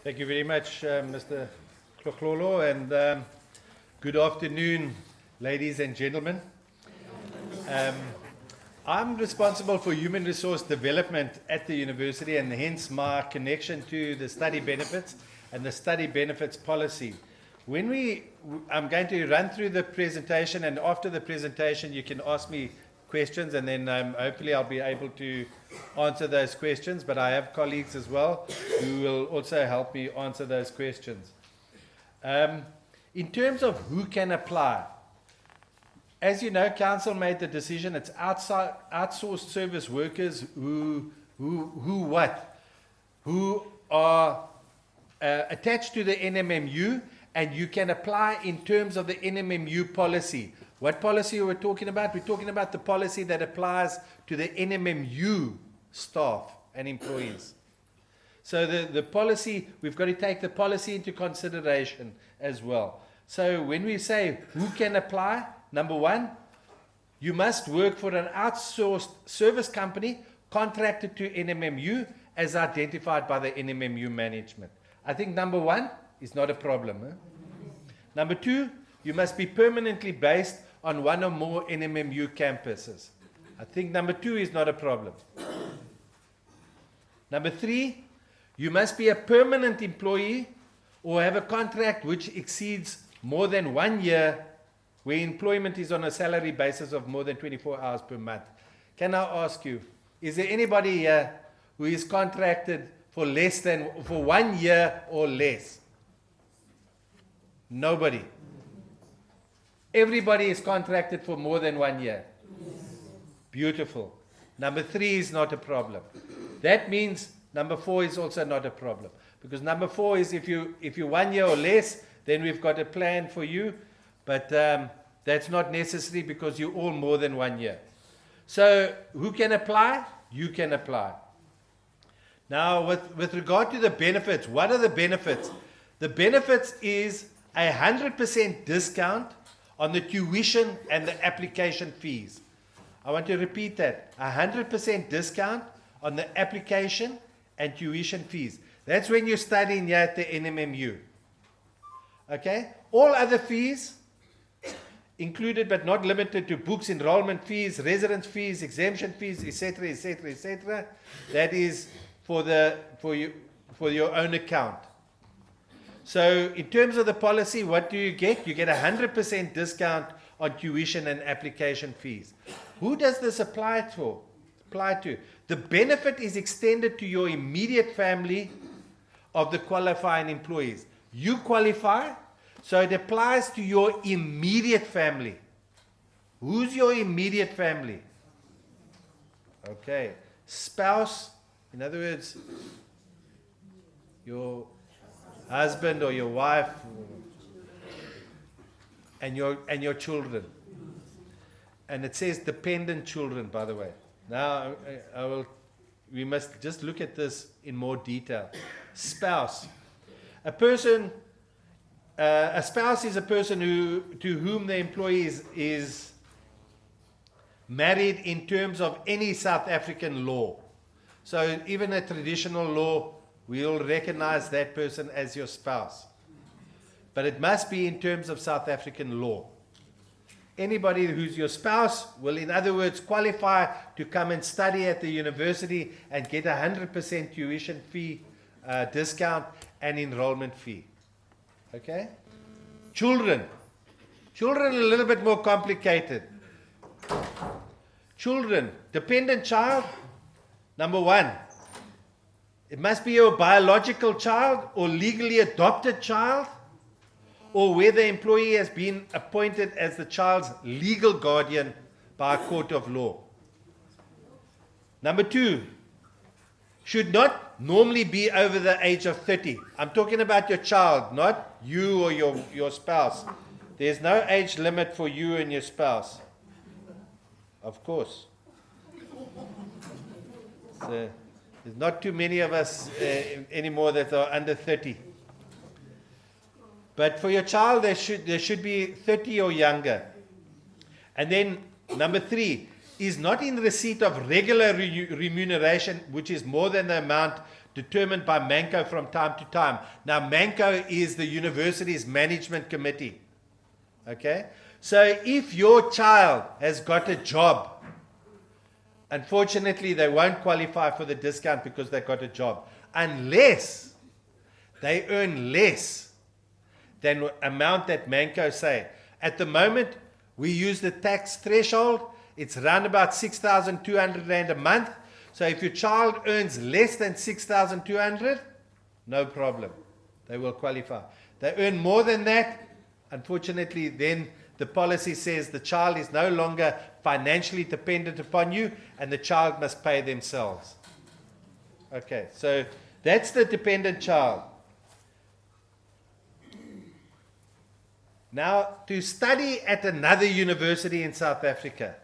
Thank you very much, Mr. Kloklolo, and good afternoon, ladies and gentlemen. I'm responsible for human resource development at the university, and hence my connection to the study benefits and the study benefits policy. I'm going to run through the presentation, and after the presentation you can ask me questions, and then hopefully I'll be able to answer those questions, but I have colleagues as well who will also help me answer those questions. In terms of who can apply, as you know, Council made the decision it's outsourced service workers who are attached to the NMMU, and you can apply in terms of the NMMU policy. What policy are we talking about? We're talking about the policy that applies to the NMMU staff and employees. So the policy, we've got to take the policy into consideration as well. So when we say who can apply, number one, you must work for an outsourced service company contracted to NMMU as identified by the NMMU management. I think number one is not a problem. Number two, you must be permanently based on one or more NMMU campuses. I think number two is not a problem. Number three, you must be a permanent employee or have a contract which exceeds more than 1 year, where employment is on a salary basis of more than 24 hours per month. Can I ask you, is there anybody here who is contracted for 1 year or less? Nobody. Everybody is contracted for more than 1 year. Beautiful. Number three is not a problem. That means number four is also not a problem. Because number four is if you 1 year or less, then we've got a plan for you. But that's not necessary because you're all more than 1 year. So who can apply? You can apply. Now with regard to the benefits, what are the benefits? The benefits is 100% discount on the tuition and the application fees. I want to repeat that. 100% discount on the application and tuition fees. That's when you're studying here at the NMMU. Okay? All other fees, included but not limited to books, enrollment fees, residence fees, exemption fees, etc., etc., etc., that is for your own account. So in terms of the policy, what do you get? You get 100% discount on tuition and application fees. Who does this apply to? The benefit is extended to your immediate family of the qualifying employees. You qualify, so it applies to your immediate family. Who's your immediate family? Okay. Spouse, in other words, your husband or your wife, and your children. And it says dependent children, by the way. Now we must just look at this in more detail. Spouse. A spouse is a person to whom the employee is married in terms of any South African law. So even a traditional law, we'll recognize that person as your spouse. But it must be in terms of South African law. Anybody who's your spouse will, in other words, qualify to come and study at the university and get 100% tuition fee discount and enrollment fee. Okay? Children. Children are a little bit more complicated. Children. Dependent child. Number one. It must be your biological child or legally adopted child, or where the employee has been appointed as the child's legal guardian by a court of law. Number two, should not normally be over the age of 30. I'm talking about your child, not you or your spouse. There's no age limit for you and your spouse. Of course. So, there's not too many of us anymore that are under 30. But for your child, there should be 30 or younger. And then number three, is not in receipt of regular remuneration, which is more than the amount determined by MANCO from time to time. Now, MANCO is the university's management committee. Okay? So if your child has got a job, unfortunately, they won't qualify for the discount because they got a job, unless they earn less than the amount that MANCO say. At the moment, we use the tax threshold. It's around about 6,200 Rand a month. So if your child earns less than 6,200, no problem. They will qualify. They earn more than that, unfortunately, then the policy says the child is no longer financially dependent upon you and the child must pay themselves. Okay, so that's the dependent child. Now, to study at another university in South Africa,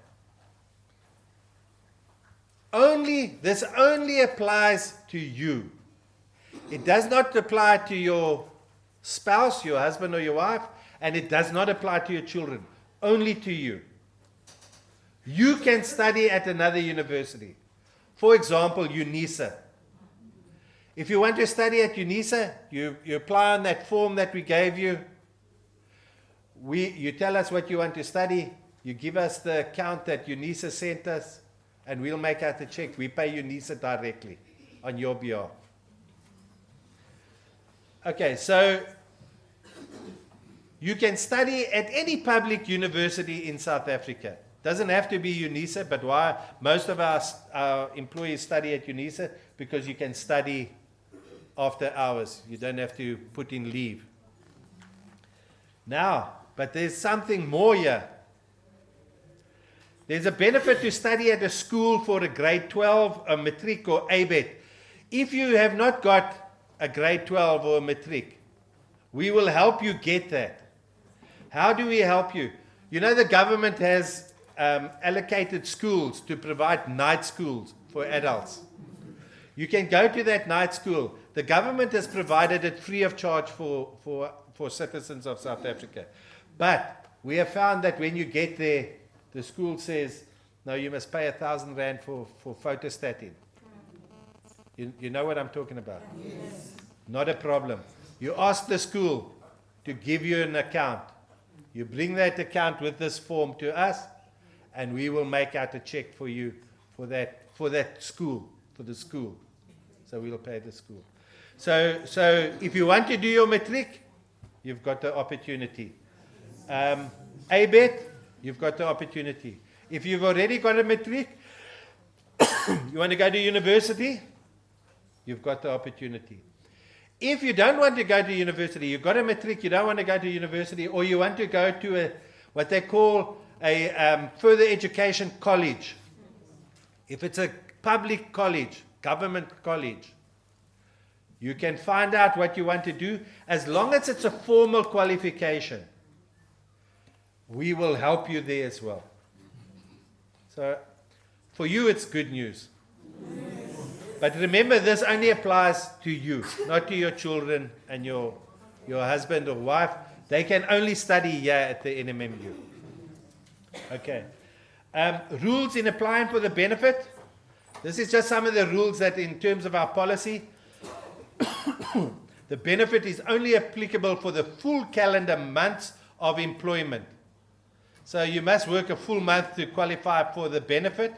this only applies to you. It does not apply to your spouse, your husband or your wife, and it does not apply to your children, only to you. You can study at another university. For example, UNISA. If you want to study at UNISA, you apply on that form that we gave you. You tell us what you want to study. You give us the account that UNISA sent us, and we'll make out the check. We pay UNISA directly on your behalf. Okay, so you can study at any public university in South Africa. Doesn't have to be UNISA, but why most of our employees study at UNISA? Because you can study after hours. You don't have to put in leave. Now, but there's something more here. There's a benefit to study at a school for a grade 12, a matric or ABET. If you have not got a grade 12 or a matric, we will help you get that. How do we help you? You know, the government has allocated schools to provide night schools for adults. You can go to that night school. The government has provided it free of charge for citizens of South Africa. But we have found that when you get there, the school says, no, you must pay 1,000 Rand for photostating. You know what I'm talking about? Yes. Not a problem. You ask the school to give you an account. You bring that account with this form to us, and we will make out a check for you for that school, for the school. So we'll pay the school. So if you want to do your matric, you've got the opportunity. ABET, you've got the opportunity. If you've already got a matric, you want to go to university, you've got the opportunity. If you don't want to go to university, you've got a matric, you don't want to go to university, or you want to go to what they call a further education college. If it's a public college, government college, you can find out what you want to do. As long as it's a formal qualification, we will help you there as well. So, for you, it's good news. But remember, this only applies to you, not to your children and your husband or wife. They can only study here at the NMMU. Okay. Rules in applying for the benefit. This is just some of the rules that in terms of our policy, the benefit is only applicable for the full calendar months of employment. So you must work a full month to qualify for the benefit.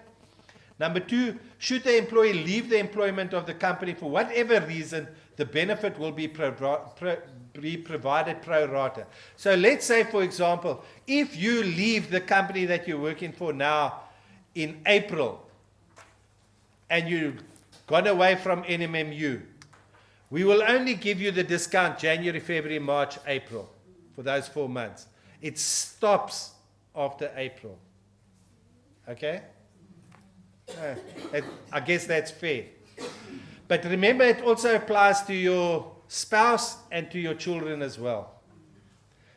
Number 2, should the employee leave the employment of the company for whatever reason, the benefit will be provided pro rata. So let's say, for example, if you leave the company that you're working for now in April and you've gone away from NMMU, we will only give you the discount January, February, March, April for those 4 months. It stops after April. Okay? I guess that's fair. But remember, it also applies to your spouse and to your children as well.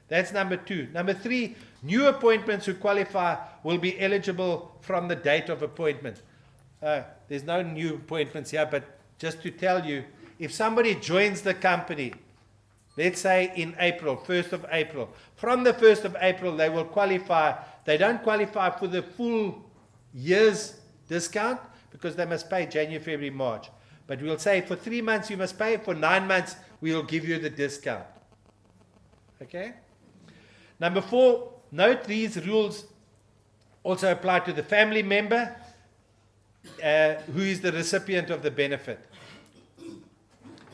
That's number 2. Number 3, new appointments who qualify will be eligible from the date of appointment. There's no new appointments here, but just to tell you, if somebody joins the company, let's say in April, 1st of April, from the 1st of April they will qualify. They don't qualify for the full year's discount because they must pay January, February, March. But we'll say for 3 months you must pay, for 9 months we'll give you the discount. Okay? Number 4, note these rules also apply to the family member who is the recipient of the benefit.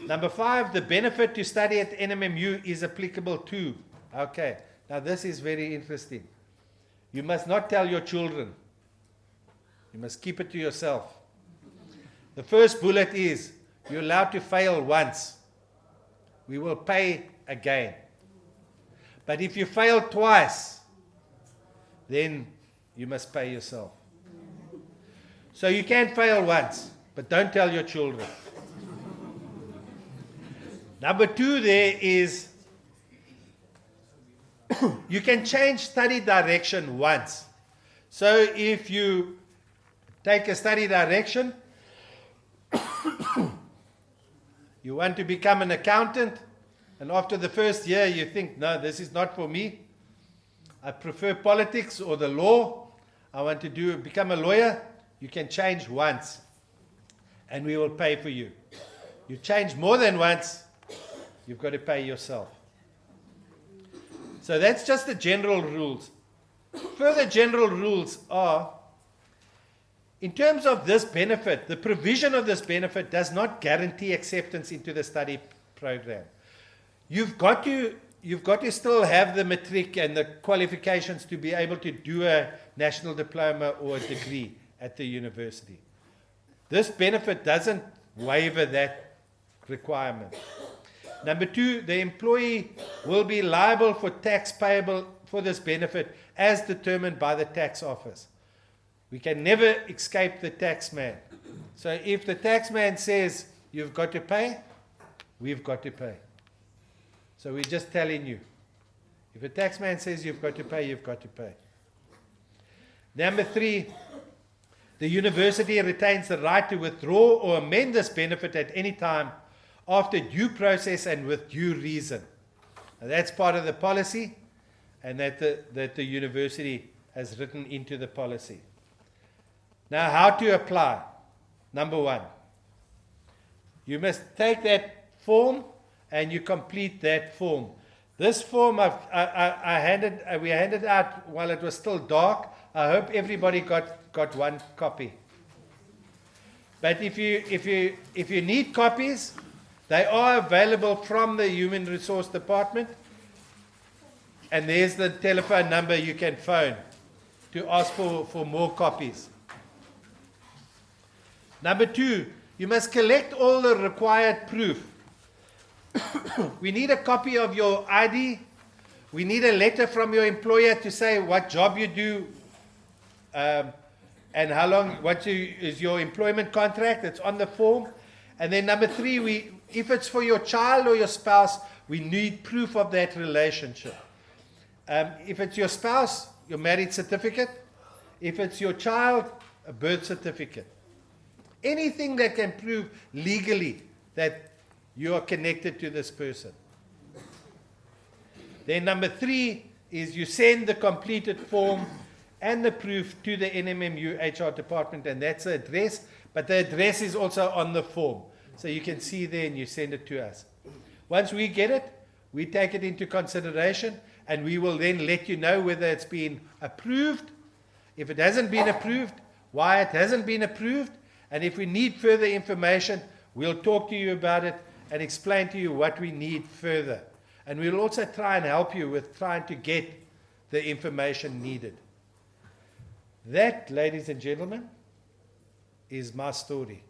Number 5, the benefit to study at NMMU is applicable to. Okay, now this is very interesting. You must not tell your children. You must keep it to yourself. The first bullet is, you're allowed to fail once. We will pay again. But if you fail twice, then you must pay yourself. So you can fail once, but don't tell your children. Number 2 there is, you can change study direction once. So if you take a study direction, you want to become an accountant, and after the first year you think, no, this is not for me. I prefer politics or the law. I want to become a lawyer. You can change once, and we will pay for you. You change more than once, you've got to pay yourself. So that's just the general rules. Further general rules are, in terms of this benefit, the provision of this benefit does not guarantee acceptance into the study program. You've got to still have the matric and the qualifications to be able to do a national diploma or a degree at the university. This benefit doesn't waiver that requirement. Number 2, the employee will be liable for tax payable for this benefit as determined by the tax office. We can never escape the tax man. So if the tax man says you've got to pay, we've got to pay. So we're just telling you. If a tax man says you've got to pay, you've got to pay. Number 3, the university retains the right to withdraw or amend this benefit at any time after due process and with due reason. Now that's part of the policy, and that the university has written into the policy. Now, how to apply? Number 1, you must take that form and you complete that form. This form we handed out while it was still dark. I hope everybody got one copy. But if you need copies, they are available from the Human Resource Department, and there's the telephone number you can phone to ask for more copies. Number 2, you must collect all the required proof. We need a copy of your ID. We need a letter from your employer to say what job you do and how long, is your employment contract. It's on the form. And then number 3, if it's for your child or your spouse, we need proof of that relationship. If it's your spouse, your marriage certificate. If it's your child, a birth certificate. Anything that can prove legally that you are connected to this person. Then number 3 is you send the completed form and the proof to the NMMU HR department, and that's the address, but the address is also on the form. So you can see there and you send it to us. Once we get it, we take it into consideration, and we will then let you know whether it's been approved, if it hasn't been approved, why it hasn't been approved, and if we need further information, we'll talk to you about it and explain to you what we need further. And we'll also try and help you with trying to get the information needed. That, ladies and gentlemen, is my story.